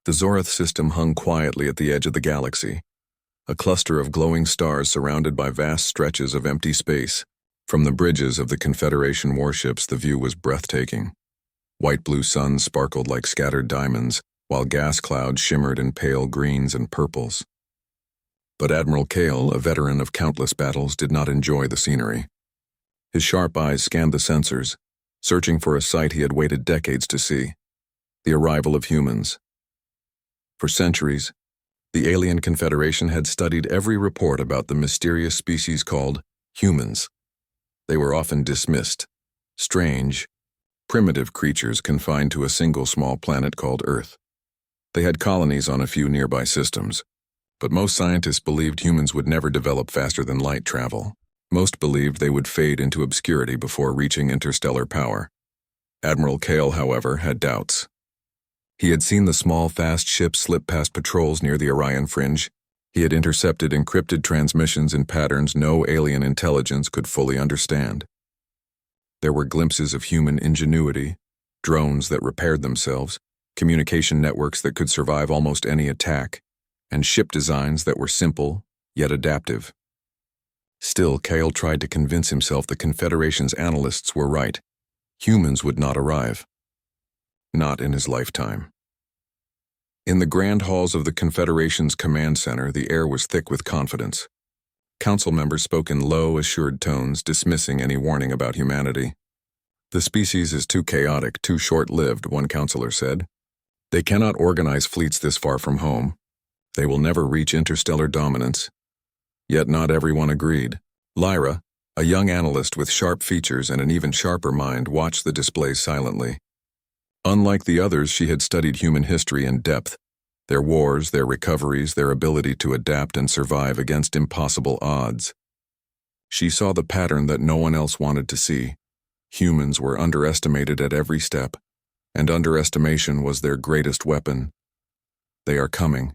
The Zorath system hung quietly at the edge of the galaxy, a cluster of glowing stars surrounded by vast stretches of empty space. From the bridges of the Confederation warships, the view was breathtaking. White-blue suns sparkled like scattered diamonds, while gas clouds shimmered in pale greens and purples. But Admiral Kale, a veteran of countless battles, did not enjoy the scenery. His sharp eyes scanned the sensors, searching for a sight he had waited decades to see: the arrival of humans. For centuries, the alien Confederation had studied every report about the mysterious species called humans. They were often dismissed, strange, primitive creatures confined to a single small planet called Earth. They had colonies on a few nearby systems, but most scientists believed humans would never develop faster than light travel. Most believed they would fade into obscurity before reaching interstellar power. Admiral Kale, however, had doubts. He had seen the small, fast ships slip past patrols near the Orion fringe. He had intercepted encrypted transmissions in patterns no alien intelligence could fully understand. There were glimpses of human ingenuity, drones that repaired themselves, communication networks that could survive almost any attack, and ship designs that were simple, yet adaptive. Still, Kale tried to convince himself the Confederation's analysts were right. Humans would not arrive. Not in his lifetime. In the grand halls of the Confederation's command center, the air was thick with confidence. Council members spoke in low, assured tones, dismissing any warning about humanity. "The species is too chaotic, too short-lived," one counselor said. "They cannot organize fleets this far from home. They will never reach interstellar dominance." Yet not everyone agreed. Lyra, a young analyst with sharp features and an even sharper mind, watched the displays silently. Unlike the others, she had studied human history in depth, their wars, their recoveries, their ability to adapt and survive against impossible odds. She saw the pattern that no one else wanted to see. Humans were underestimated at every step, and underestimation was their greatest weapon. "They are coming,"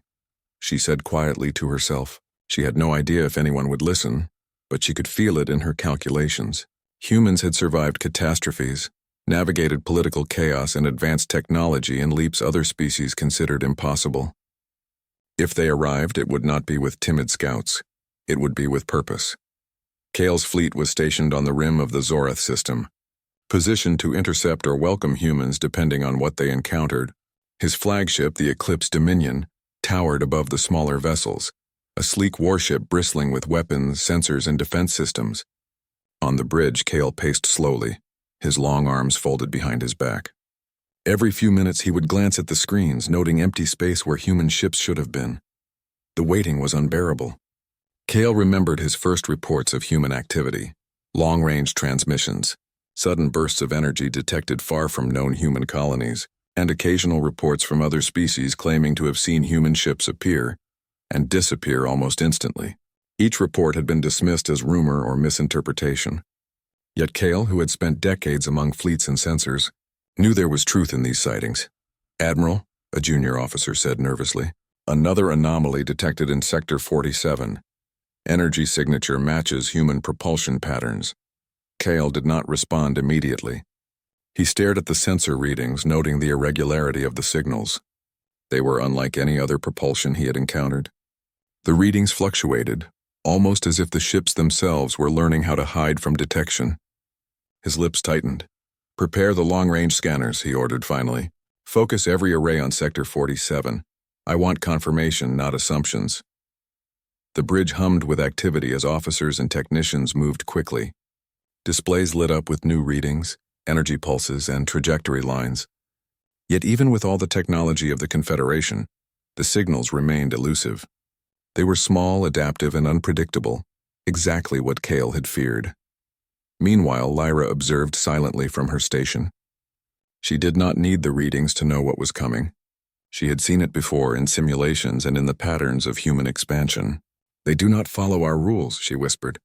she said quietly to herself. She had no idea if anyone would listen, but she could feel it in her calculations. Humans had survived catastrophes, navigated political chaos and advanced technology in leaps other species considered impossible. If they arrived, it would not be with timid scouts. It would be with purpose. Kale's fleet was stationed on the rim of the Zorath system, positioned to intercept or welcome humans depending on what they encountered. His flagship, the Eclipse Dominion, towered above the smaller vessels, a sleek warship bristling with weapons, sensors, and defense systems. On the bridge, Kale paced slowly, his long arms folded behind his back. Every few minutes he would glance at the screens, noting empty space where human ships should have been. The waiting was unbearable. Kale remembered his first reports of human activity: long-range transmissions, sudden bursts of energy detected far from known human colonies, and occasional reports from other species claiming to have seen human ships appear and disappear almost instantly. Each report had been dismissed as rumor or misinterpretation. Yet Kale, who had spent decades among fleets and sensors, knew there was truth in these sightings. "Admiral," a junior officer said nervously, "another anomaly detected in Sector 47. Energy signature matches human propulsion patterns." Kale did not respond immediately. He stared at the sensor readings, noting the irregularity of the signals. They were unlike any other propulsion he had encountered. The readings fluctuated, almost as if the ships themselves were learning how to hide from detection. His lips tightened. "Prepare the long-range scanners," he ordered finally. "Focus every array on Sector 47. I want confirmation, not assumptions." The bridge hummed with activity as officers and technicians moved quickly. Displays lit up with new readings, energy pulses, and trajectory lines. Yet even with all the technology of the Confederation, the signals remained elusive. They were small, adaptive, and unpredictable, exactly what Kale had feared. Meanwhile, Lyra observed silently from her station. She did not need the readings to know what was coming. She had seen it before in simulations and in the patterns of human expansion. "They do not follow our rules," she whispered.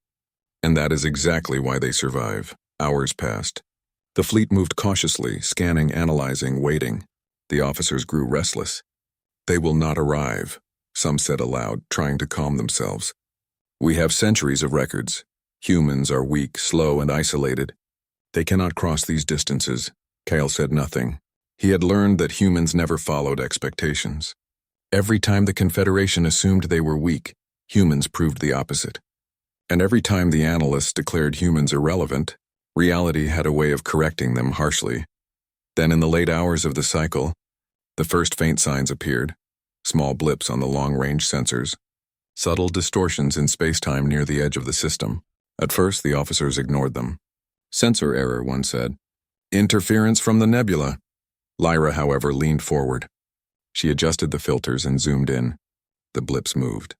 "And that is exactly why they survive." Hours passed. The fleet moved cautiously, scanning, analyzing, waiting. The officers grew restless. "They will not arrive," some said aloud, trying to calm themselves. "We have centuries of records. Humans are weak, slow, and isolated. They cannot cross these distances." Kale said nothing. He had learned that humans never followed expectations. Every time the Confederation assumed they were weak, humans proved the opposite. And every time the analysts declared humans irrelevant, reality had a way of correcting them harshly. Then in the late hours of the cycle, the first faint signs appeared, small blips on the long-range sensors, subtle distortions in space-time near the edge of the system. At first, the officers ignored them. Sensor error, one said. Interference from the nebula. Lyra, however, leaned forward. She adjusted the filters and zoomed in. The blips moved.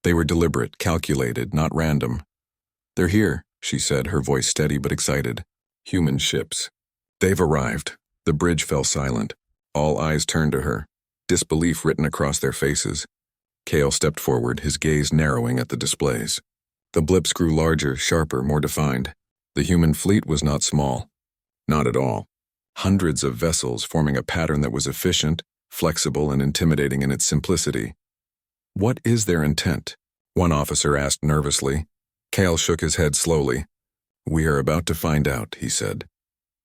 They were deliberate, calculated, not random. They're here, she said, her voice steady but excited. Human ships. They've arrived. The bridge fell silent. All eyes turned to her, disbelief written across their faces. Kale stepped forward, his gaze narrowing at the displays. The blips grew larger, sharper, more defined. The human fleet was not small. Not at all. Hundreds of vessels forming a pattern that was efficient, flexible, and intimidating in its simplicity. What is their intent? One officer asked nervously. Kale shook his head slowly. We are about to find out, he said.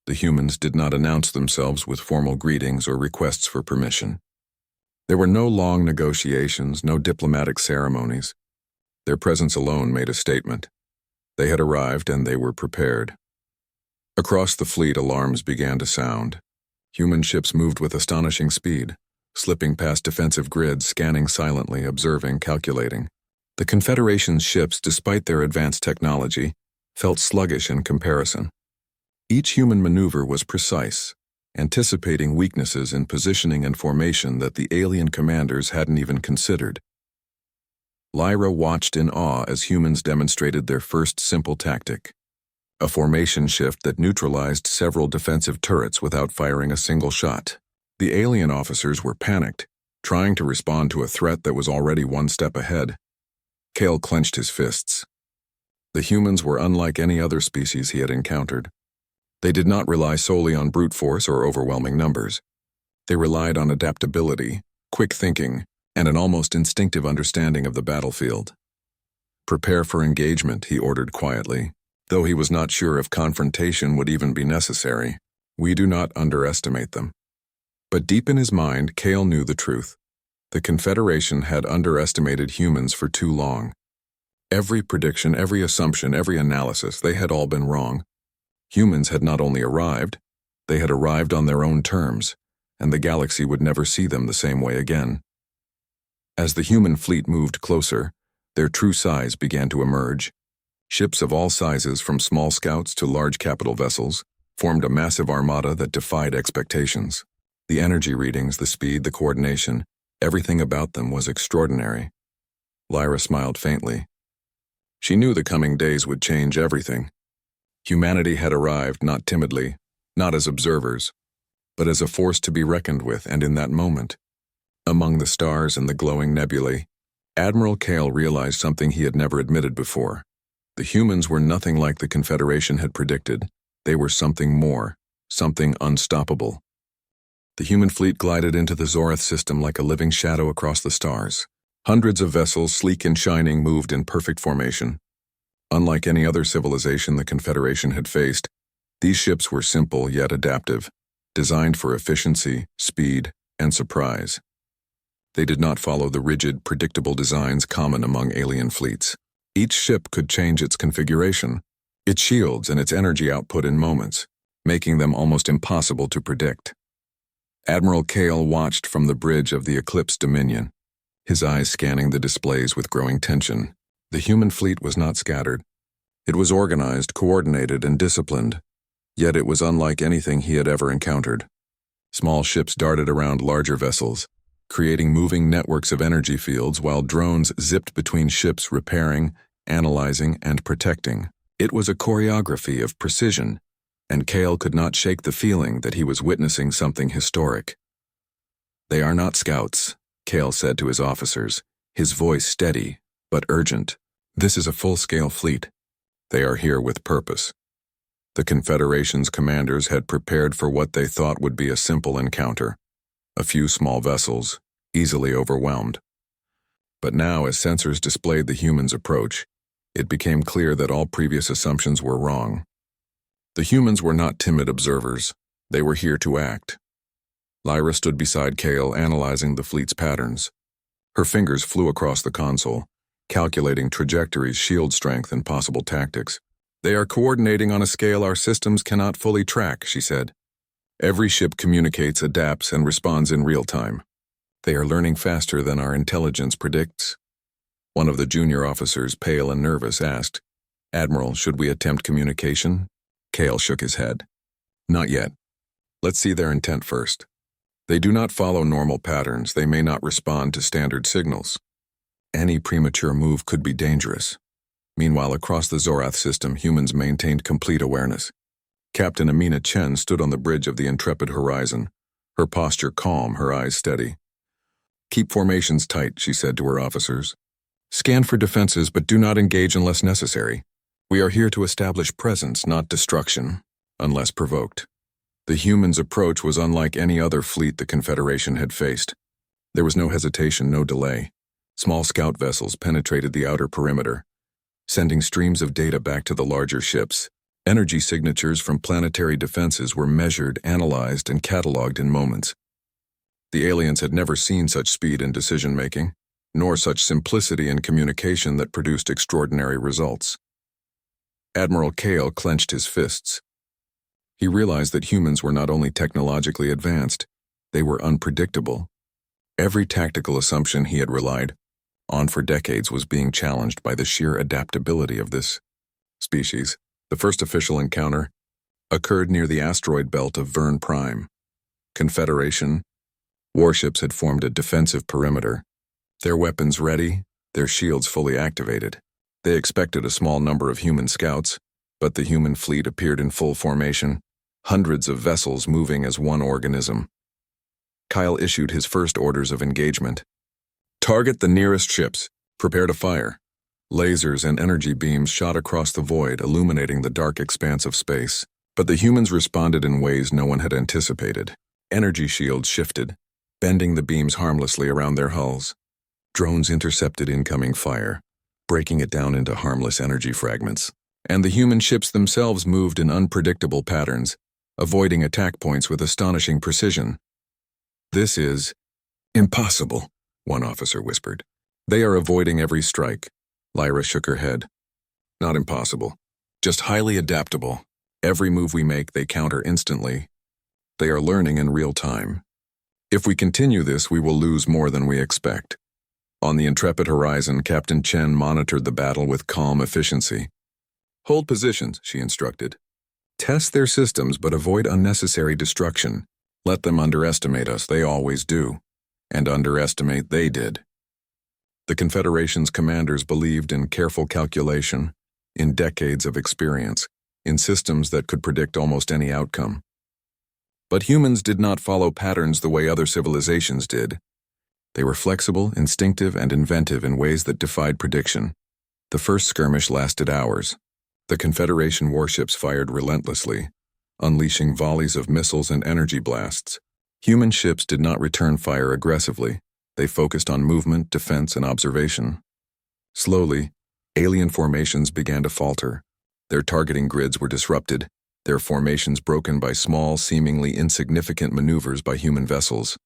The humans did not announce themselves with formal greetings or requests for permission. There were no long negotiations, no diplomatic ceremonies. Their presence alone made a statement. They had arrived and they were prepared. Across the fleet, alarms began to sound. Human ships moved with astonishing speed, slipping past defensive grids, scanning silently, observing, calculating. The Confederation's ships, despite their advanced technology, felt sluggish in comparison. Each human maneuver was precise, anticipating weaknesses in positioning and formation that the alien commanders hadn't even considered. Lyra watched in awe as humans demonstrated their first simple tactic, a formation shift that neutralized several defensive turrets without firing a single shot. The alien officers were panicked, trying to respond to a threat that was already one step ahead. Kale clenched his fists. The humans were unlike any other species he had encountered. They did not rely solely on brute force or overwhelming numbers. They relied on adaptability, quick thinking, and an almost instinctive understanding of the battlefield. Prepare for engagement, he ordered quietly, though he was not sure if confrontation would even be necessary. We do not underestimate them. But deep in his mind, Kale knew the truth. The Confederation had underestimated humans for too long. Every prediction, every assumption, every analysis, they had all been wrong. Humans had not only arrived, they had arrived on their own terms, and the galaxy would never see them the same way again. As the human fleet moved closer, their true size began to emerge. Ships of all sizes, from small scouts to large capital vessels, formed a massive armada that defied expectations. The energy readings, the speed, the coordination, everything about them was extraordinary. Lyra smiled faintly. She knew the coming days would change everything. Humanity had arrived not timidly, not as observers, but as a force to be reckoned with, and in that moment, among the stars and the glowing nebulae, Admiral Kale realized something he had never admitted before. The humans were nothing like the Confederation had predicted. They were something more, something unstoppable. The human fleet glided into the Zorath system like a living shadow across the stars. Hundreds of vessels, sleek and shining, moved in perfect formation. Unlike any other civilization the Confederation had faced, these ships were simple yet adaptive, designed for efficiency, speed, and surprise. They did not follow the rigid, predictable designs common among alien fleets. Each ship could change its configuration, its shields, and its energy output in moments, making them almost impossible to predict. Admiral Kale watched from the bridge of the Eclipse Dominion, his eyes scanning the displays with growing tension. The human fleet was not scattered. It was organized, coordinated, and disciplined, yet it was unlike anything he had ever encountered. Small ships darted around larger vessels, creating moving networks of energy fields while drones zipped between ships, repairing, analyzing, and protecting. It was a choreography of precision, and Kale could not shake the feeling that he was witnessing something historic. They are not scouts, Kale said to his officers, his voice steady but urgent. This is a full-scale fleet. They are here with purpose. The Confederation's commanders had prepared for what they thought would be a simple encounter. A few small vessels, easily overwhelmed. But now, as sensors displayed the humans' approach, it became clear that all previous assumptions were wrong. The humans were not timid observers. They were here to act. Lyra stood beside Kale, analyzing the fleet's patterns. Her fingers flew across the console, calculating trajectories, shield strength, and possible tactics. "They are coordinating on a scale our systems cannot fully track," she said. "Every ship communicates, adapts, and responds in real time. They are learning faster than our intelligence predicts." One of the junior officers, pale and nervous, asked, "Admiral, should we attempt communication?" Kale shook his head. "Not yet. Let's see their intent first. They do not follow normal patterns. They may not respond to standard signals. Any premature move could be dangerous." Meanwhile, across the Zorath system, humans maintained complete awareness. Captain Amina Chen stood on the bridge of the Intrepid Horizon, her posture calm, her eyes steady. "Keep formations tight," she said to her officers. "Scan for defenses, but do not engage unless necessary. We are here to establish presence, not destruction, unless provoked." The humans' approach was unlike any other fleet the Confederation had faced. There was no hesitation, no delay. Small scout vessels penetrated the outer perimeter, sending streams of data back to the larger ships. Energy signatures from planetary defenses were measured, analyzed, and cataloged in moments. The aliens had never seen such speed in decision-making, nor such simplicity in communication that produced extraordinary results. Admiral Kale clenched his fists. He realized that humans were not only technologically advanced, they were unpredictable. Every tactical assumption he had relied on for decades was being challenged by the sheer adaptability of this species. The first official encounter occurred near the asteroid belt of Vern Prime. Confederation warships had formed a defensive perimeter, their weapons ready, their shields fully activated. They expected a small number of human scouts, but the human fleet appeared in full formation, hundreds of vessels moving as one organism. Kyle issued his first orders of engagement. "Target the nearest ships. Prepare to fire." Lasers and energy beams shot across the void, illuminating the dark expanse of space. But the humans responded in ways no one had anticipated. Energy shields shifted, bending the beams harmlessly around their hulls. Drones intercepted incoming fire, breaking it down into harmless energy fragments. And the human ships themselves moved in unpredictable patterns, avoiding attack points with astonishing precision. "This is impossible," one officer whispered. "They are avoiding every strike." Lyra shook her head. "Not impossible, just highly adaptable. Every move we make, they counter instantly. They are learning in real time. If we continue this, we will lose more than we expect." On the Intrepid Horizon, Captain Chen monitored the battle with calm efficiency. "Hold positions," she instructed. "Test their systems, but avoid unnecessary destruction. Let them underestimate us, they always do. And underestimate they did." The Confederation's commanders believed in careful calculation, in decades of experience, in systems that could predict almost any outcome. But humans did not follow patterns the way other civilizations did. They were flexible, instinctive, and inventive in ways that defied prediction. The first skirmish lasted hours. The Confederation warships fired relentlessly, unleashing volleys of missiles and energy blasts. Human ships did not return fire aggressively. They focused on movement, defense, and observation. Slowly, alien formations began to falter. Their targeting grids were disrupted, their formations broken by small, seemingly insignificant maneuvers by human vessels.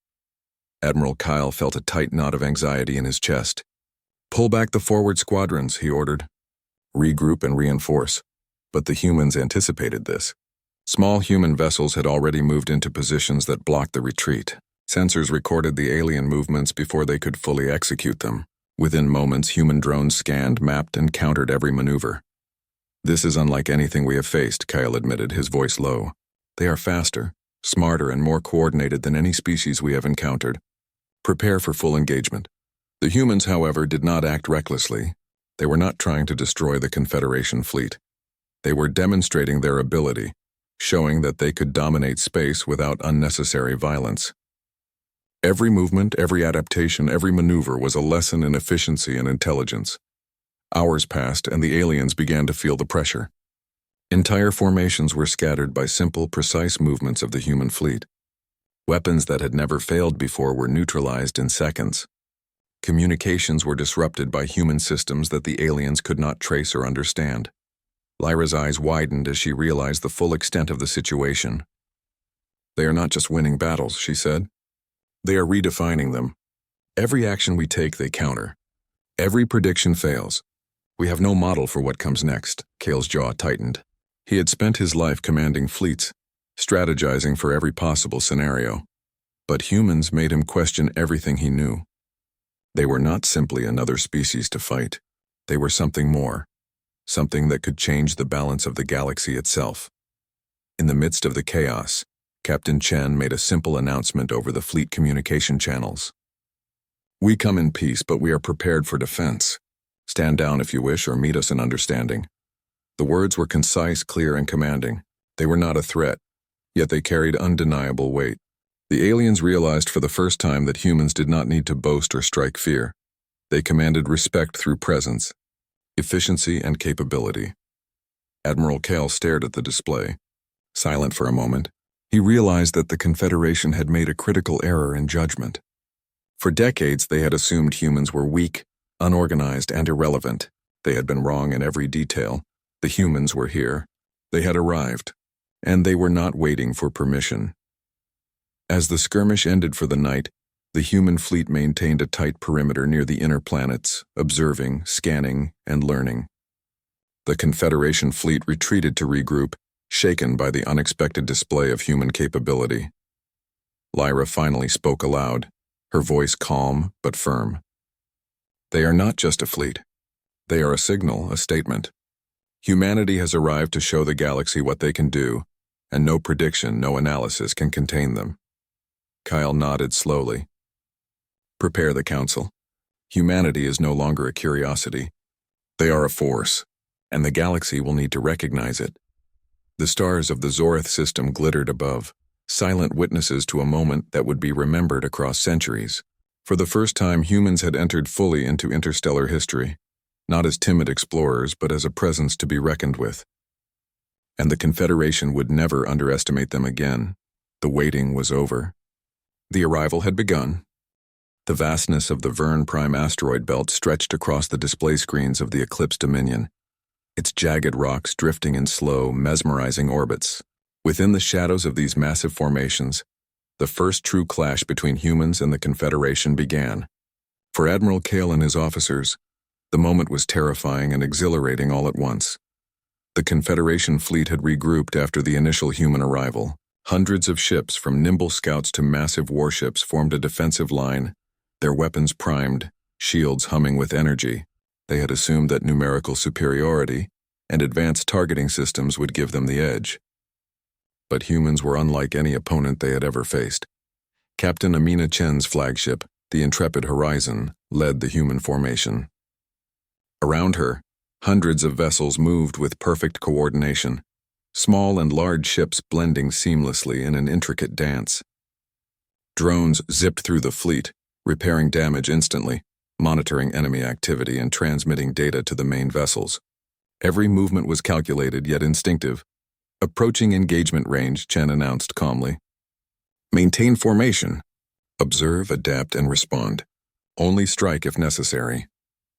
Admiral Kyle felt a tight knot of anxiety in his chest. "Pull back the forward squadrons," he ordered. "Regroup and reinforce." But the humans anticipated this. Small human vessels had already moved into positions that blocked the retreat. Sensors recorded the alien movements before they could fully execute them. Within moments, human drones scanned, mapped, and countered every maneuver. "This is unlike anything we have faced," Kyle admitted, his voice low. "They are faster, smarter, and more coordinated than any species we have encountered. Prepare for full engagement." The humans, however, did not act recklessly. They were not trying to destroy the Confederation fleet. They were demonstrating their ability, showing that they could dominate space without unnecessary violence. Every movement, every adaptation, every maneuver was a lesson in efficiency and intelligence. Hours passed, and the aliens began to feel the pressure. Entire formations were scattered by simple, precise movements of the human fleet. Weapons that had never failed before were neutralized in seconds. Communications were disrupted by human systems that the aliens could not trace or understand. Lyra's eyes widened as she realized the full extent of the situation. They are not just winning battles, she said. They are redefining them. Every action we take, they counter. Every prediction fails. We have no model for what comes next. Kale's jaw tightened. He had spent his life commanding fleets, strategizing for every possible scenario. But humans made him question everything he knew. They were not simply another species to fight. They were something more, something that could change the balance of the galaxy itself. In the midst of the chaos, Captain Chen made a simple announcement over the fleet communication channels. We come in peace, but we are prepared for defense. Stand down if you wish, or meet us in understanding. The words were concise, clear, and commanding. They were not a threat, yet they carried undeniable weight. The aliens realized for the first time that humans did not need to boast or strike fear. They commanded respect through presence, efficiency, and capability. Admiral Kale stared at the display. Silent for a moment, he realized that the Confederation had made a critical error in judgment. For decades, they had assumed humans were weak, unorganized, and irrelevant. They had been wrong in every detail. The humans were here. They had arrived, and they were not waiting for permission. As the skirmish ended for the night, the human fleet maintained a tight perimeter near the inner planets, observing, scanning, and learning. The Confederation fleet retreated to regroup, shaken by the unexpected display of human capability. Lyra finally spoke aloud, her voice calm but firm. They are not just a fleet. They are a signal, a statement. Humanity has arrived to show the galaxy what they can do, and no prediction, no analysis can contain them. Kyle nodded slowly. Prepare the Council. Humanity is no longer a curiosity. They are a force, and the galaxy will need to recognize it. The stars of the Zorith system glittered above, silent witnesses to a moment that would be remembered across centuries. For the first time, humans had entered fully into interstellar history, not as timid explorers, but as a presence to be reckoned with. And the Confederation would never underestimate them again. The waiting was over. The arrival had begun. The vastness of the Verne Prime asteroid belt stretched across the display screens of the Eclipse Dominion, its jagged rocks drifting in slow, mesmerizing orbits. Within the shadows of these massive formations, the first true clash between humans and the Confederation began. For Admiral Kale and his officers, the moment was terrifying and exhilarating all at once. The Confederation fleet had regrouped after the initial human arrival. Hundreds of ships, from nimble scouts to massive warships, formed a defensive line, their weapons primed, shields humming with energy. They had assumed that numerical superiority and advanced targeting systems would give them the edge. But humans were unlike any opponent they had ever faced. Captain Amina Chen's flagship, the intrepid Horizon, led the human formation. Around her, hundreds of vessels moved with perfect coordination, small and large ships blending seamlessly in an intricate dance. Drones zipped through the fleet, repairing damage instantly, monitoring enemy activity and transmitting data to the main vessels. Every movement was calculated yet instinctive. Approaching engagement range, Chen announced calmly. Maintain formation. Observe, adapt, and respond. Only strike if necessary.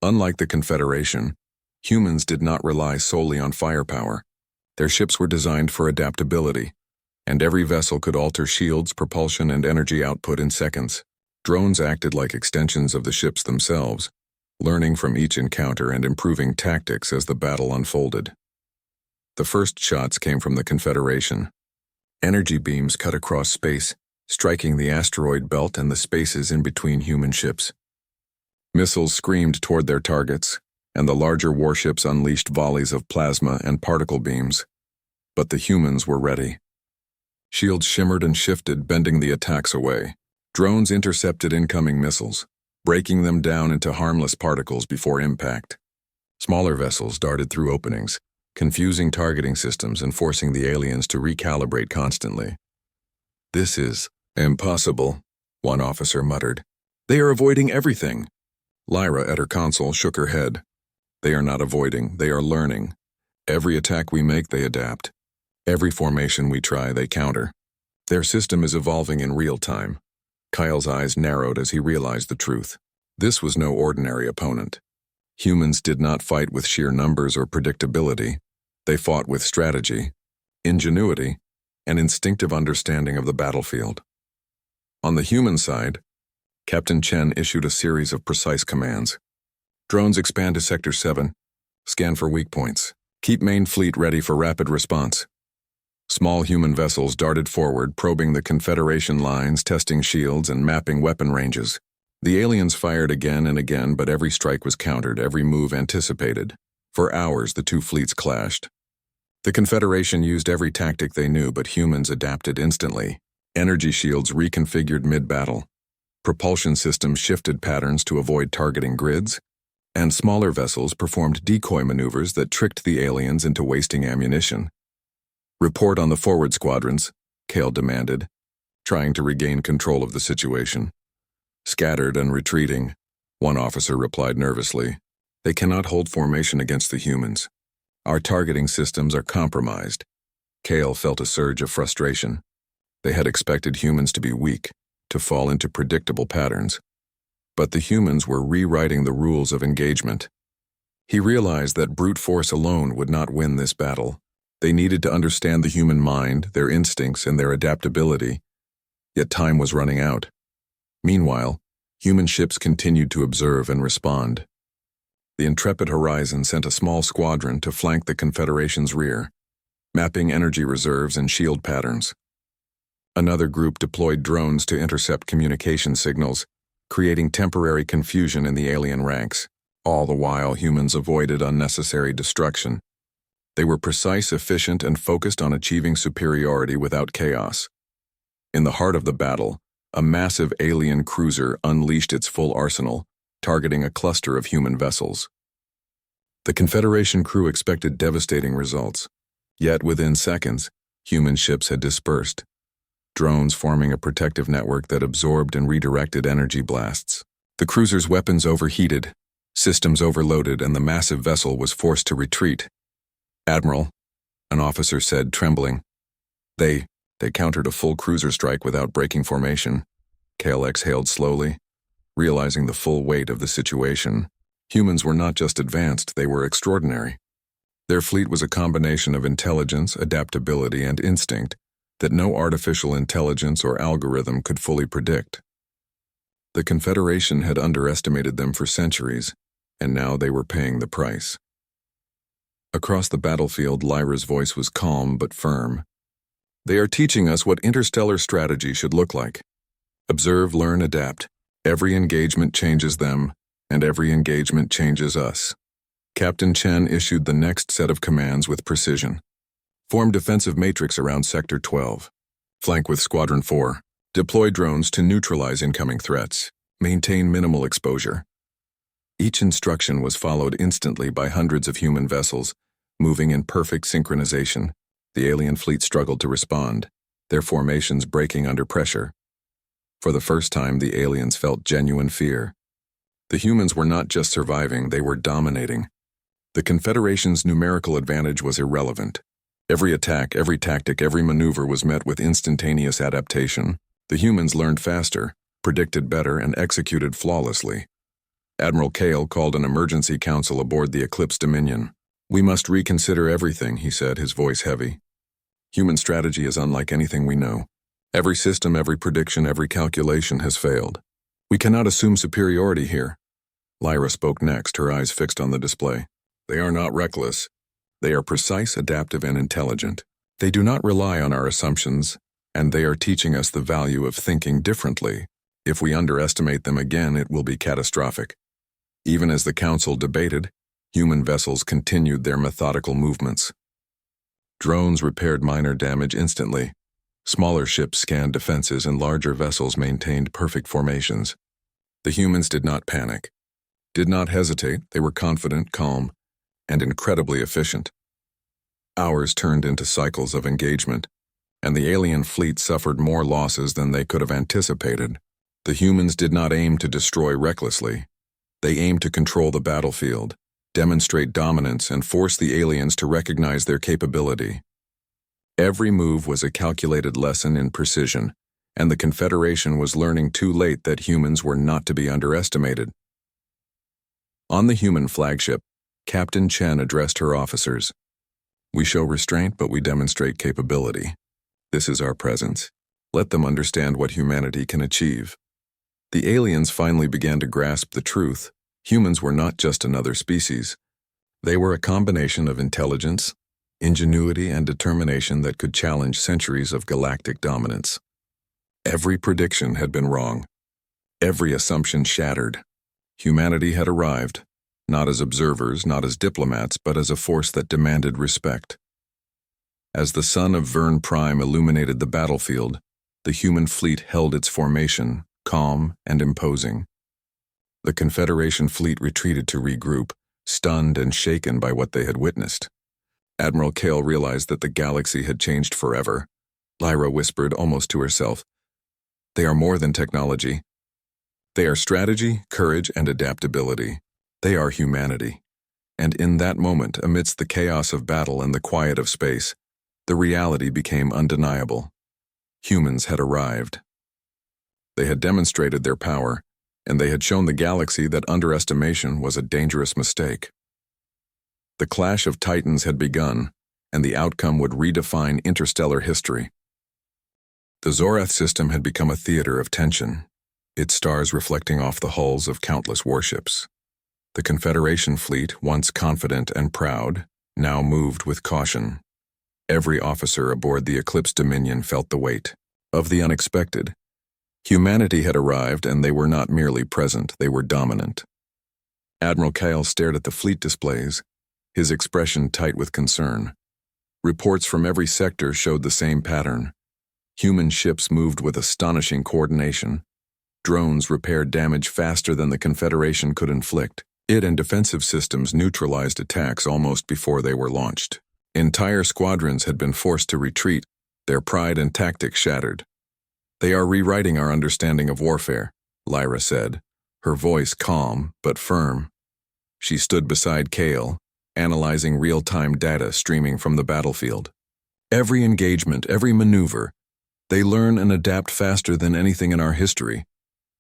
Unlike the Confederation, humans did not rely solely on firepower. Their ships were designed for adaptability, and every vessel could alter shields, propulsion, and energy output in seconds. Drones acted like extensions of the ships themselves, learning from each encounter and improving tactics as the battle unfolded. The first shots came from the Confederation. Energy beams cut across space, striking the asteroid belt and the spaces in between human ships. Missiles screamed toward their targets, and the larger warships unleashed volleys of plasma and particle beams. But the humans were ready. Shields shimmered and shifted, bending the attacks away. Drones intercepted incoming missiles, breaking them down into harmless particles before impact. Smaller vessels darted through openings, confusing targeting systems and forcing the aliens to recalibrate constantly. "This is impossible," one officer muttered. "They are avoiding everything." Lyra at her console shook her head. "They are not avoiding, they are learning. Every attack we make, they adapt. Every formation we try, they counter. Their system is evolving in real time." Kyle's eyes narrowed as he realized the truth. This was no ordinary opponent. Humans did not fight with sheer numbers or predictability. They fought with strategy, ingenuity, an instinctive understanding of the battlefield. On the human side, Captain Chen issued a series of precise commands. Drones expand to Sector 7. Scan for weak points. Keep main fleet ready for rapid response. Small human vessels darted forward, probing the Confederation lines, testing shields, and mapping weapon ranges. The aliens fired again and again, but every strike was countered, every move anticipated. For hours, the two fleets clashed. The Confederation used every tactic they knew, but humans adapted instantly. Energy shields reconfigured mid-battle. Propulsion systems shifted patterns to avoid targeting grids, and smaller vessels performed decoy maneuvers that tricked the aliens into wasting ammunition. "Report on the forward squadrons," Kale demanded, trying to regain control of the situation. "Scattered and retreating," one officer replied nervously. "They cannot hold formation against the humans. Our targeting systems are compromised." Kale felt a surge of frustration. They had expected humans to be weak, to fall into predictable patterns. But the humans were rewriting the rules of engagement. He realized that brute force alone would not win this battle. They needed to understand the human mind, their instincts, and their adaptability. Yet time was running out. Meanwhile, human ships continued to observe and respond. The intrepid Horizon sent a small squadron to flank the Confederation's rear, mapping energy reserves and shield patterns. Another group deployed drones to intercept communication signals, creating temporary confusion in the alien ranks. All the while, humans avoided unnecessary destruction. They were precise, efficient, and focused on achieving superiority without chaos. In the heart of the battle, a massive alien cruiser unleashed its full arsenal, targeting a cluster of human vessels. The Confederation crew expected devastating results, yet within seconds, human ships had dispersed, drones forming a protective network that absorbed and redirected energy blasts. The cruiser's weapons overheated, systems overloaded, and the massive vessel was forced to retreat. "Admiral," an officer said, trembling. They countered a full cruiser strike without breaking formation." Kale exhaled slowly, realizing the full weight of the situation. Humans were not just advanced, they were extraordinary. Their fleet was a combination of intelligence, adaptability, and instinct that no artificial intelligence or algorithm could fully predict. The Confederation had underestimated them for centuries, and now they were paying the price. Across the battlefield, Lyra's voice was calm but firm. "They are teaching us what interstellar strategy should look like. Observe, learn, adapt. Every engagement changes them, and every engagement changes us." Captain Chen issued the next set of commands with precision. "Form defensive matrix around Sector 12. Flank with Squadron 4. Deploy drones to neutralize incoming threats. Maintain minimal exposure." Each instruction was followed instantly by hundreds of human vessels, moving in perfect synchronization. The alien fleet struggled to respond, their formations breaking under pressure. For the first time, the aliens felt genuine fear. The humans were not just surviving, they were dominating. The Confederation's numerical advantage was irrelevant. Every attack, every tactic, every maneuver was met with instantaneous adaptation. The humans learned faster, predicted better, and executed flawlessly. Admiral Kale called an emergency council aboard the Eclipse Dominion. "We must reconsider everything," he said, his voice heavy. "Human strategy is unlike anything we know. Every system, every prediction, every calculation has failed. We cannot assume superiority here." Lyra spoke next, her eyes fixed on the display. "They are not reckless. They are precise, adaptive, and intelligent. They do not rely on our assumptions, and they are teaching us the value of thinking differently. If we underestimate them again, it will be catastrophic." Even as the council debated, human vessels continued their methodical movements. Drones repaired minor damage instantly. Smaller ships scanned defenses, and larger vessels maintained perfect formations. The humans did not panic, did not hesitate. They were confident, calm, and incredibly efficient. Hours turned into cycles of engagement, and the alien fleet suffered more losses than they could have anticipated. The humans did not aim to destroy recklessly. They aimed to control the battlefield, demonstrate dominance, and force the aliens to recognize their capability. Every move was a calculated lesson in precision, and the Confederation was learning too late that humans were not to be underestimated. On the human flagship, Captain Chen addressed her officers. "We show restraint, but we demonstrate capability. This is our presence. Let them understand what humanity can achieve. The aliens finally began to grasp the truth. Humans were not just another species. They were a combination of intelligence, ingenuity, and determination that could challenge centuries of galactic dominance. Every prediction had been wrong. Every assumption shattered. Humanity had arrived, not as observers, not as diplomats, but as a force that demanded respect. As the sun of Vern Prime illuminated the battlefield, the human fleet held its formation, calm and imposing. The Confederation fleet retreated to regroup, stunned and shaken by what they had witnessed. Admiral Kale realized that the galaxy had changed forever. Lyra whispered almost to herself, "They are more than technology. They are strategy, courage, and adaptability. They are humanity." And in that moment, amidst the chaos of battle and the quiet of space, the reality became undeniable. Humans had arrived. They had demonstrated their power, and they had shown the galaxy that underestimation was a dangerous mistake. The clash of titans had begun, and the outcome would redefine interstellar history. The Zorath system had become a theater of tension, its stars reflecting off the hulls of countless warships. The Confederation fleet, once confident and proud, now moved with caution. Every officer aboard the Eclipse Dominion felt the weight of the unexpected. Humanity had arrived, and they were not merely present, they were dominant. Admiral Kale stared at the fleet displays, his expression tight with concern. Reports from every sector showed the same pattern. Human ships moved with astonishing coordination. Drones repaired damage faster than the Confederation could inflict. It and defensive systems neutralized attacks almost before they were launched. Entire squadrons had been forced to retreat, their pride and tactics shattered. "They are rewriting our understanding of warfare," Lyra said, her voice calm but firm. She stood beside Kale, analyzing real-time data streaming from the battlefield. Every engagement, every maneuver, they learn and adapt faster than anything in our history.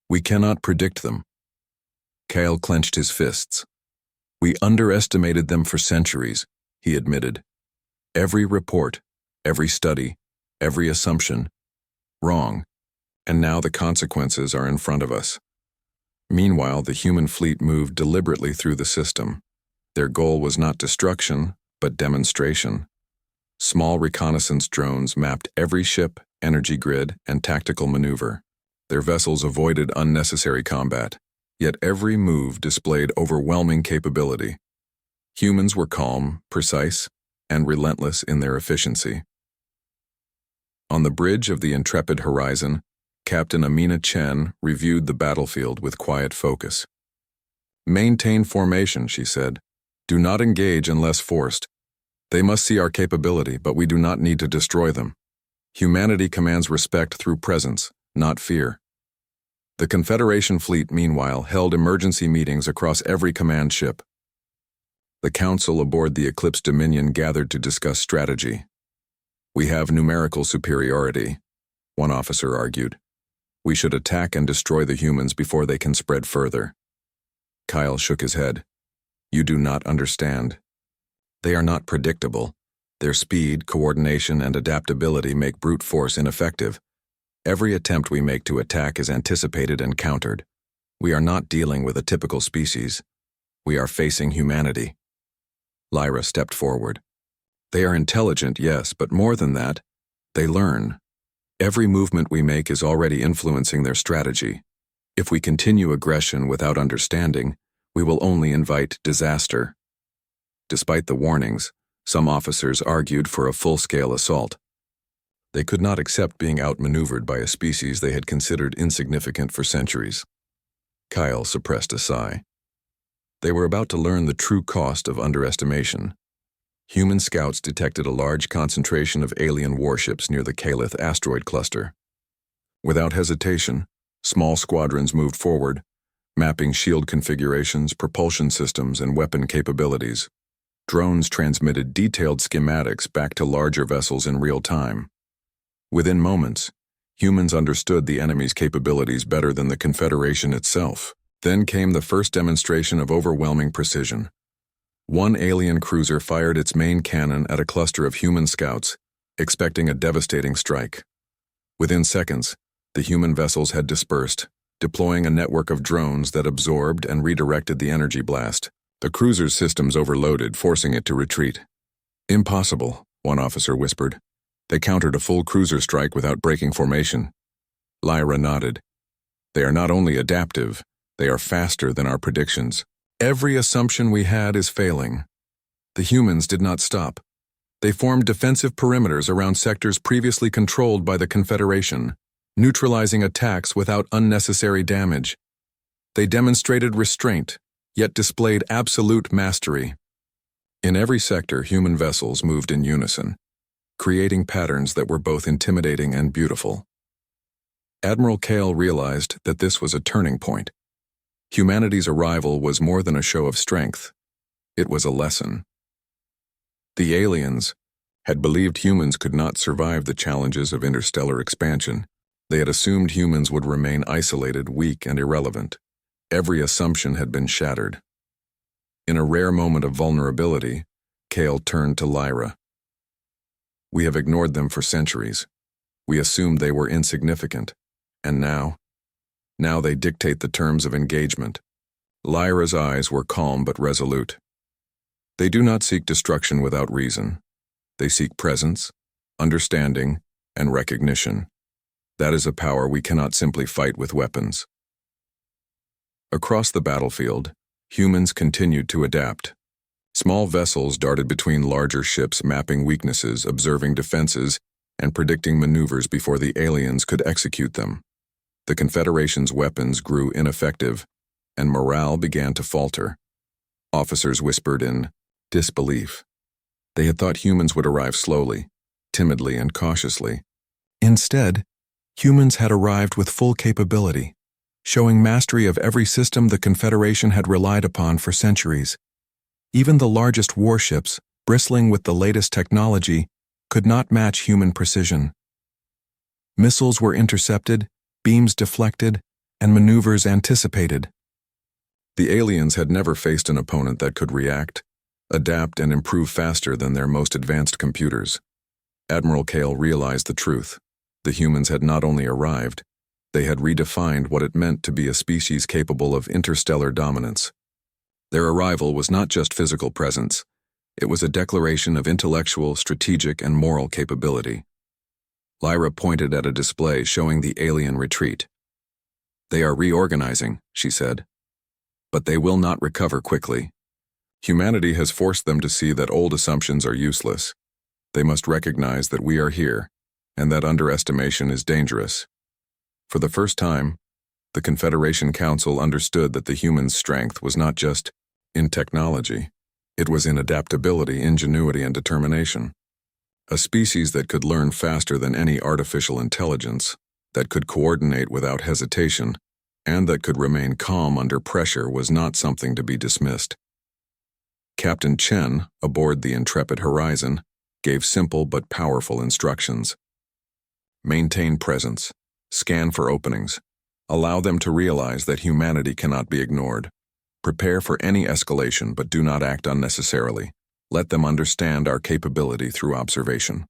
We cannot predict them. Kale clenched his fists. "We underestimated them for centuries," he admitted. "Every report, every study, every assumption, wrong, and now the consequences are in front of us." Meanwhile, the human fleet moved deliberately through the system. Their goal was not destruction, but demonstration. Small reconnaissance drones mapped every ship, energy grid, and tactical maneuver. Their vessels avoided unnecessary combat, yet every move displayed overwhelming capability. Humans were calm, precise, and relentless in their efficiency. On the bridge of the intrepid Horizon, Captain Amina Chen reviewed the battlefield with quiet focus. "Maintain formation," she said. "Do not engage unless forced. They must see our capability, but we do not need to destroy them. Humanity commands respect through presence, not fear." The Confederation fleet, meanwhile, held emergency meetings across every command ship. The council aboard the Eclipse Dominion gathered to discuss strategy. "We have numerical superiority," one officer argued. "We should attack and destroy the humans before they can spread further." Kyle shook his head. "You do not understand. They are not predictable. Their speed, coordination, and adaptability make brute force ineffective. Every attempt we make to attack is anticipated and countered. We are not dealing with a typical species. We are facing humanity." Lyra stepped forward. "They are intelligent, yes, but more than that, they learn. Every movement we make is already influencing their strategy. If we continue aggression without understanding, we will only invite disaster." Despite the warnings, some officers argued for a full-scale assault. They could not accept being outmaneuvered by a species they had considered insignificant for centuries. Kyle suppressed a sigh. They were about to learn the true cost of underestimation. Human scouts detected a large concentration of alien warships near the Calith asteroid cluster. Without hesitation, small squadrons moved forward, mapping shield configurations, propulsion systems, and weapon capabilities. Drones transmitted detailed schematics back to larger vessels in real time. Within moments, humans understood the enemy's capabilities better than the Confederation itself. Then came the first demonstration of overwhelming precision. One alien cruiser fired its main cannon at a cluster of human scouts, expecting a devastating strike. Within seconds, the human vessels had dispersed, deploying a network of drones that absorbed and redirected the energy blast. The cruiser's systems overloaded, forcing it to retreat. "Impossible," one officer whispered. "They countered a full cruiser strike without breaking formation." Lyra nodded. "They are not only adaptive, they are faster than our predictions. Every assumption we had is failing." The humans did not stop. They formed defensive perimeters around sectors previously controlled by the Confederation, neutralizing attacks without unnecessary damage. They demonstrated restraint, yet displayed absolute mastery. In every sector, human vessels moved in unison, creating patterns that were both intimidating and beautiful. Admiral Kale realized that this was a turning point. Humanity's arrival was more than a show of strength. It was a lesson. The aliens had believed humans could not survive the challenges of interstellar expansion. They had assumed humans would remain isolated, weak, and irrelevant. Every assumption had been shattered. In a rare moment of vulnerability, Kale turned to Lyra. "We have ignored them for centuries. We assumed they were insignificant. And now they dictate the terms of engagement." Lyra's eyes were calm but resolute. "They do not seek destruction without reason. They seek presence, understanding, and recognition. That is a power we cannot simply fight with weapons." Across the battlefield, humans continued to adapt. Small vessels darted between larger ships, mapping weaknesses, observing defenses, and predicting maneuvers before the aliens could execute them. The Confederation's weapons grew ineffective, and morale began to falter. Officers whispered in disbelief. They had thought humans would arrive slowly, timidly, and cautiously. Instead, humans had arrived with full capability, showing mastery of every system the Confederation had relied upon for centuries. Even the largest warships, bristling with the latest technology, could not match human precision. Missiles were intercepted, beams deflected, and maneuvers anticipated. The aliens had never faced an opponent that could react, adapt, and improve faster than their most advanced computers. Admiral Kale realized the truth. The humans had not only arrived, they had redefined what it meant to be a species capable of interstellar dominance. Their arrival was not just physical presence. It was a declaration of intellectual, strategic, and moral capability. Lyra pointed at a display showing the alien retreat. "They are reorganizing," she said. "But they will not recover quickly. Humanity has forced them to see that old assumptions are useless. They must recognize that we are here, and that underestimation is dangerous." For the first time, the Confederation Council understood that the humans' strength was not just in technology. It was in adaptability, ingenuity, and determination. A species that could learn faster than any artificial intelligence, that could coordinate without hesitation, and that could remain calm under pressure was not something to be dismissed. Captain Chen, aboard the intrepid Horizon, gave simple but powerful instructions. Maintain presence. Scan for openings. Allow them to realize that humanity cannot be ignored. Prepare for any escalation, but do not act unnecessarily. Let them understand our capability through observation.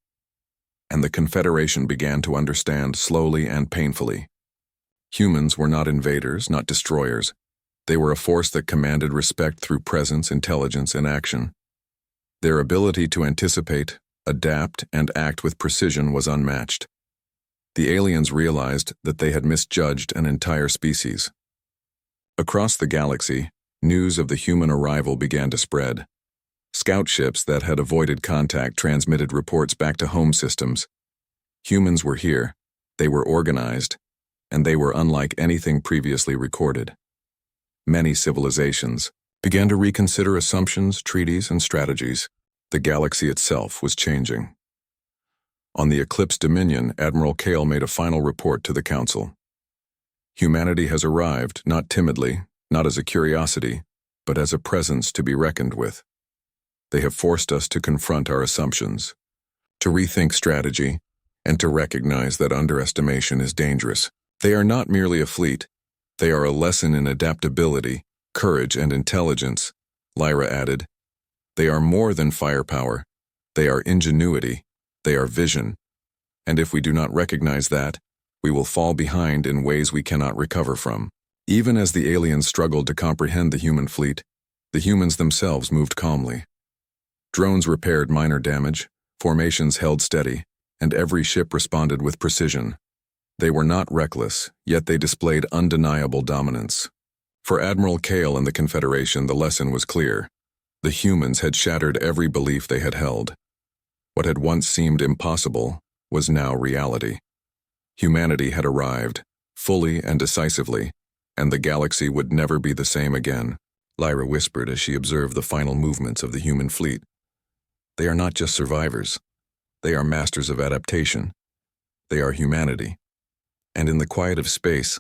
And the Confederation began to understand slowly and painfully. Humans were not invaders, not destroyers. They were a force that commanded respect through presence, intelligence, and action. Their ability to anticipate, adapt, and act with precision was unmatched. The aliens realized that they had misjudged an entire species. Across the galaxy, news of the human arrival began to spread. Scout ships that had avoided contact transmitted reports back to home systems. Humans were here, they were organized, and they were unlike anything previously recorded. Many civilizations began to reconsider assumptions, treaties, and strategies. The galaxy itself was changing. On the Eclipse Dominion, Admiral Kale made a final report to the Council. Humanity has arrived, not timidly, not as a curiosity, but as a presence to be reckoned with. They have forced us to confront our assumptions, to rethink strategy, and to recognize that underestimation is dangerous. They are not merely a fleet. They are a lesson in adaptability, courage, and intelligence, Lyra added. They are more than firepower. They are ingenuity, They are vision. And if we do not recognize that, we will fall behind in ways we cannot recover from. Even as the aliens struggled to comprehend the human fleet, the humans themselves moved calmly. Drones repaired minor damage, formations held steady, and every ship responded with precision. They were not reckless, yet they displayed undeniable dominance. For Admiral Kale and the Confederation, the lesson was clear. The humans had shattered every belief they had held. What had once seemed impossible was now reality. Humanity had arrived, fully and decisively, and the galaxy would never be the same again, Lyra whispered as she observed the final movements of the human fleet. They are not just survivors. They are masters of adaptation. They are humanity. And in the quiet of space,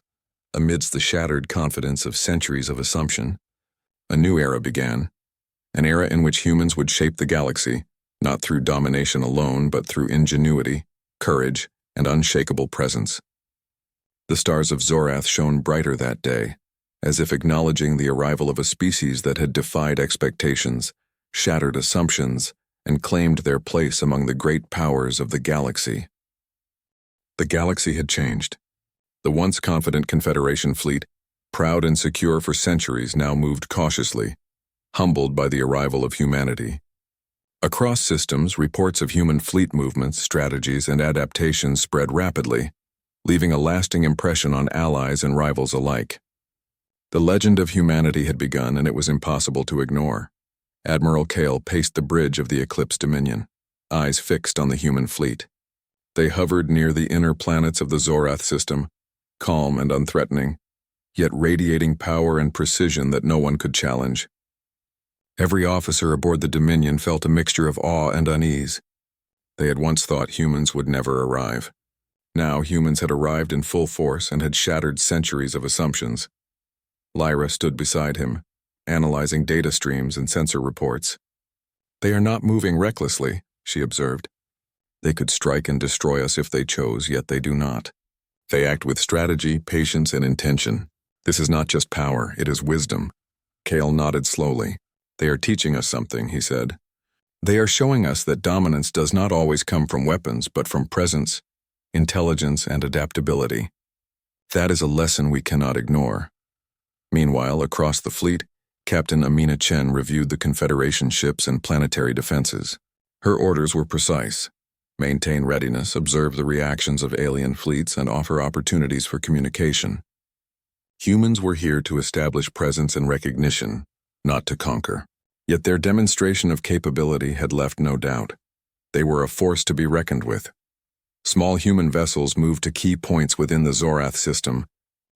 amidst the shattered confidence of centuries of assumption, a new era began, an era in which humans would shape the galaxy, not through domination alone, but through ingenuity, courage, and unshakable presence. The stars of Zorath shone brighter that day, as if acknowledging the arrival of a species that had defied expectations, shattered assumptions, and claimed their place among the great powers of the galaxy. The galaxy had changed. The once confident Confederation fleet, proud and secure for centuries, now moved cautiously, humbled by the arrival of humanity. Across systems, reports of human fleet movements, strategies, and adaptations spread rapidly, leaving a lasting impression on allies and rivals alike. The legend of humanity had begun, and it was impossible to ignore. Admiral Kale paced the bridge of the Eclipse Dominion, eyes fixed on the human fleet. They hovered near the inner planets of the Zorath system, calm and unthreatening, yet radiating power and precision that no one could challenge. Every officer aboard the Dominion felt a mixture of awe and unease. They had once thought humans would never arrive. Now humans had arrived in full force and had shattered centuries of assumptions. Lyra stood beside him, analyzing data streams and sensor reports. They are not moving recklessly, she observed. They could strike and destroy us if they chose, yet they do not. They act with strategy, patience, and intention. This is not just power, it is wisdom. Kale nodded slowly. They are teaching us something, he said. They are showing us that dominance does not always come from weapons, but from presence, intelligence, and adaptability. That is a lesson we cannot ignore. Meanwhile, across the fleet, Captain Amina Chen reviewed the Confederation ships and planetary defenses. Her orders were precise. Maintain readiness, observe the reactions of alien fleets, and offer opportunities for communication. Humans were here to establish presence and recognition, not to conquer. Yet their demonstration of capability had left no doubt. They were a force to be reckoned with. Small human vessels moved to key points within the Zorath system,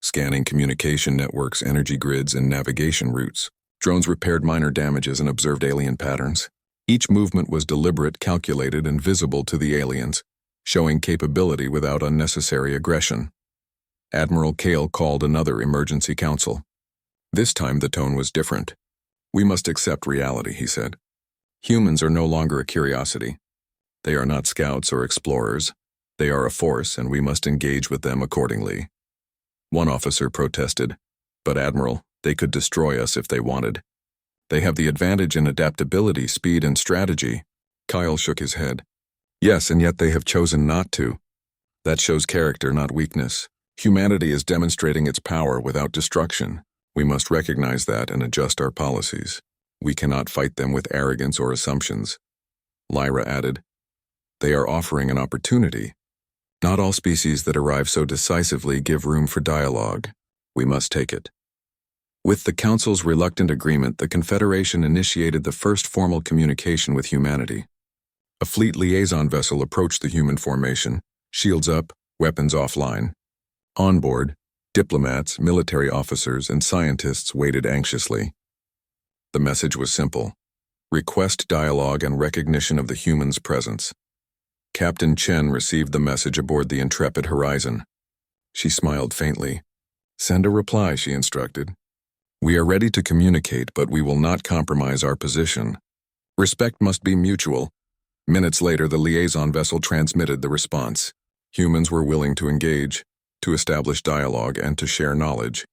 scanning communication networks, energy grids, and navigation routes. Drones repaired minor damages and observed alien patterns. Each movement was deliberate, calculated, and visible to the aliens, showing capability without unnecessary aggression. Admiral Kale called another emergency council. This time the tone was different. We must accept reality, he said. Humans are no longer a curiosity. They are not scouts or explorers. They are a force, and we must engage with them accordingly. One officer protested, but Admiral, they could destroy us if they wanted. They have the advantage in adaptability, speed, and strategy. Kyle shook his head. Yes, and yet they have chosen not to. That shows character, not weakness. Humanity is demonstrating its power without destruction. We must recognize that and adjust our policies. We cannot fight them with arrogance or assumptions. Lyra added, they are offering an opportunity. Not all species that arrive so decisively give room for dialogue. We must take it. With the Council's reluctant agreement, the Confederation initiated the first formal communication with humanity. A fleet liaison vessel approached the human formation, shields up, weapons offline. On board, diplomats, military officers, and scientists waited anxiously. The message was simple. Request dialogue and recognition of the human's presence. Captain Chen received the message aboard the Intrepid Horizon. She smiled faintly. Send a reply, she instructed. We are ready to communicate, but we will not compromise our position. Respect must be mutual. Minutes later, the liaison vessel transmitted the response. Humans were willing to engage, to establish dialogue, and to share knowledge.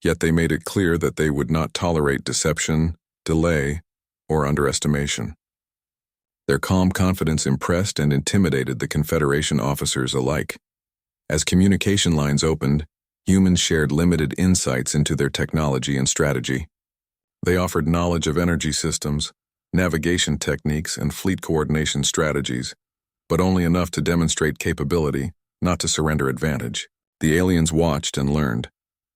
Yet they made it clear that they would not tolerate deception, delay, or underestimation. Their calm confidence impressed and intimidated the Confederation officers alike. As communication lines opened, humans shared limited insights into their technology and strategy. They offered knowledge of energy systems, navigation techniques, and fleet coordination strategies, but only enough to demonstrate capability, not to surrender advantage. The aliens watched and learned,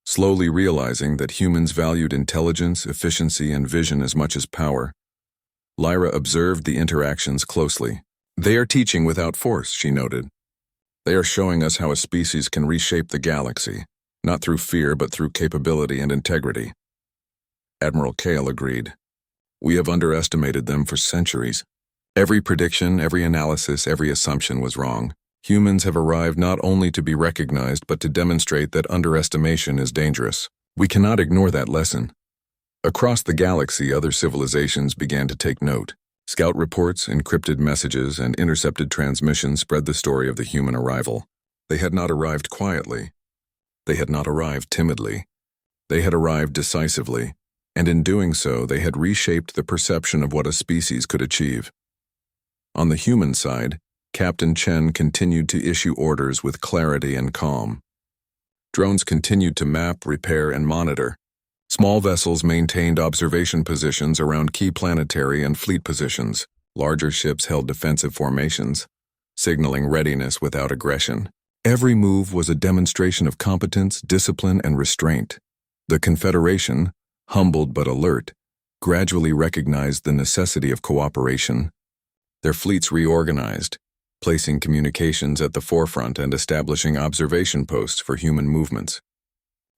slowly realizing that humans valued intelligence, efficiency, and vision as much as power. Lyra observed the interactions closely. "They are teaching without force," she noted. "They are showing us how a species can reshape the galaxy, not through fear but through capability and integrity." Admiral Kale agreed. "We have underestimated them for centuries. Every prediction, every analysis, every assumption was wrong. Humans have arrived not only to be recognized but to demonstrate that underestimation is dangerous. We cannot ignore that lesson." Across the galaxy, other civilizations began to take note. Scout reports, encrypted messages, and intercepted transmissions spread the story of the human arrival. They had not arrived quietly. They had not arrived timidly. They had arrived decisively, and in doing so, they had reshaped the perception of what a species could achieve. On the human side, Captain Chen continued to issue orders with clarity and calm. Drones continued to map, repair, and monitor. Small vessels maintained observation positions around key planetary and fleet positions. Larger ships held defensive formations, signaling readiness without aggression. Every move was a demonstration of competence, discipline, and restraint. The Confederation, humbled but alert, gradually recognized the necessity of cooperation. Their fleets reorganized, placing communications at the forefront and establishing observation posts for human movements.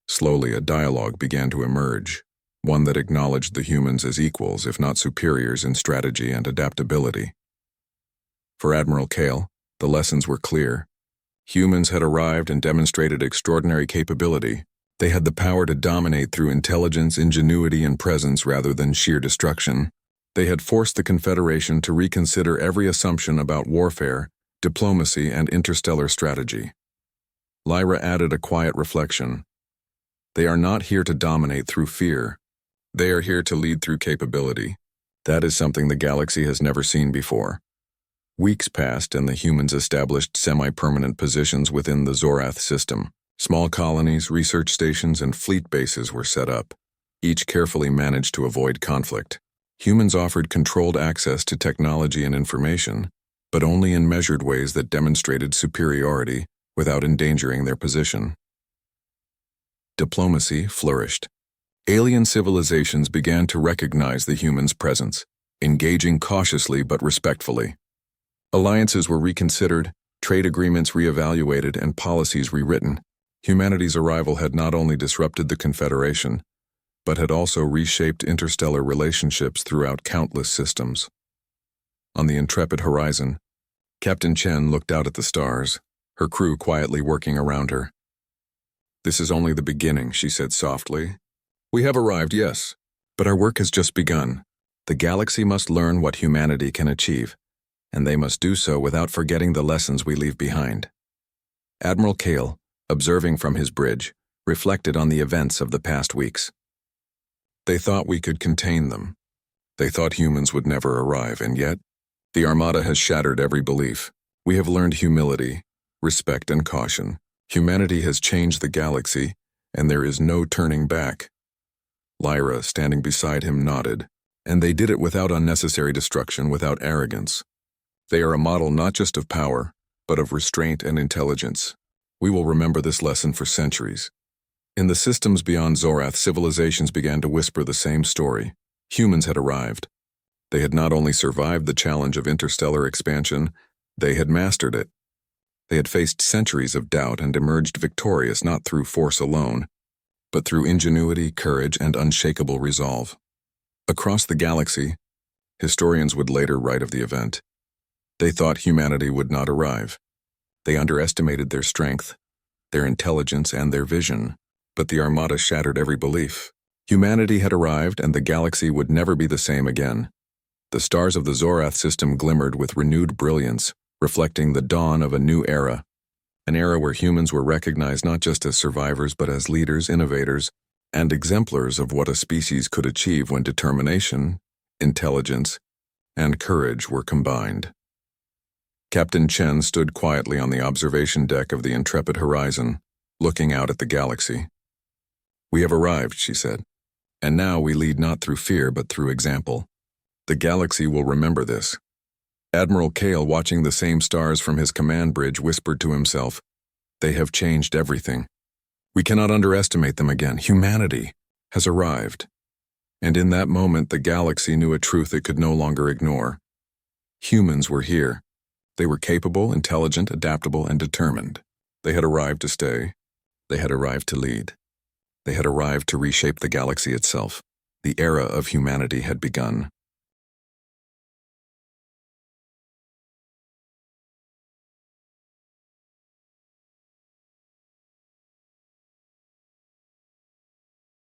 Slowly, a dialogue began to emerge, one that acknowledged the humans as equals, if not superiors, in strategy and adaptability. For Admiral Kale, the lessons were clear. Humans had arrived and demonstrated extraordinary capability. They had the power to dominate through intelligence, ingenuity, and presence rather than sheer destruction. They had forced the Confederation to reconsider every assumption about warfare, diplomacy, and interstellar strategy. Lyra added a quiet reflection. "They are not here to dominate through fear. They are here to lead through capability. That is something the galaxy has never seen before." Weeks passed and the humans established semi-permanent positions within the Zorath system. Small colonies, research stations, and fleet bases were set up, each carefully managed to avoid conflict. Humans offered controlled access to technology and information, but only in measured ways that demonstrated superiority without endangering their position. Diplomacy flourished. Alien civilizations began to recognize the humans' presence, engaging cautiously but respectfully. Alliances were reconsidered, trade agreements reevaluated, and policies rewritten. Humanity's arrival had not only disrupted the Confederation, but had also reshaped interstellar relationships throughout countless systems. On the intrepid horizon, Captain Chen looked out at the stars, her crew quietly working around her. "This is only the beginning," she said softly. "We have arrived, yes, but our work has just begun. The galaxy must learn what humanity can achieve, and they must do so without forgetting the lessons we leave behind." Admiral Kale, observing from his bridge, reflected on the events of the past weeks. "They thought we could contain them. They thought humans would never arrive, and yet, the Armada has shattered every belief. We have learned humility, respect, and caution. Humanity has changed the galaxy, and there is no turning back." Lyra, standing beside him, nodded. "And they did it without unnecessary destruction, without arrogance. They are a model not just of power, but of restraint and intelligence. We will remember this lesson for centuries." In the systems beyond Zorath, civilizations began to whisper the same story. Humans had arrived. They had not only survived the challenge of interstellar expansion, they had mastered it. They had faced centuries of doubt and emerged victorious not through force alone, but through ingenuity, courage, and unshakable resolve. Across the galaxy, historians would later write of the event. They thought humanity would not arrive. They underestimated their strength, their intelligence, and their vision, but the Armada shattered every belief. Humanity had arrived, and the galaxy would never be the same again. The stars of the Zorath system glimmered with renewed brilliance, reflecting the dawn of a new era, an era where humans were recognized not just as survivors but as leaders, innovators, and exemplars of what a species could achieve when determination, intelligence, and courage were combined. Captain Chen stood quietly on the observation deck of the intrepid Horizon, looking out at the galaxy. "We have arrived," she said. "And now we lead not through fear but through example. The galaxy will remember this." Admiral Kale, watching the same stars from his command bridge, whispered to himself, "They have changed everything. We cannot underestimate them again. Humanity has arrived." And in that moment, the galaxy knew a truth it could no longer ignore. Humans were here. They were capable, intelligent, adaptable, and determined. They had arrived to stay. They had arrived to lead. They had arrived to reshape the galaxy itself. The era of humanity had begun.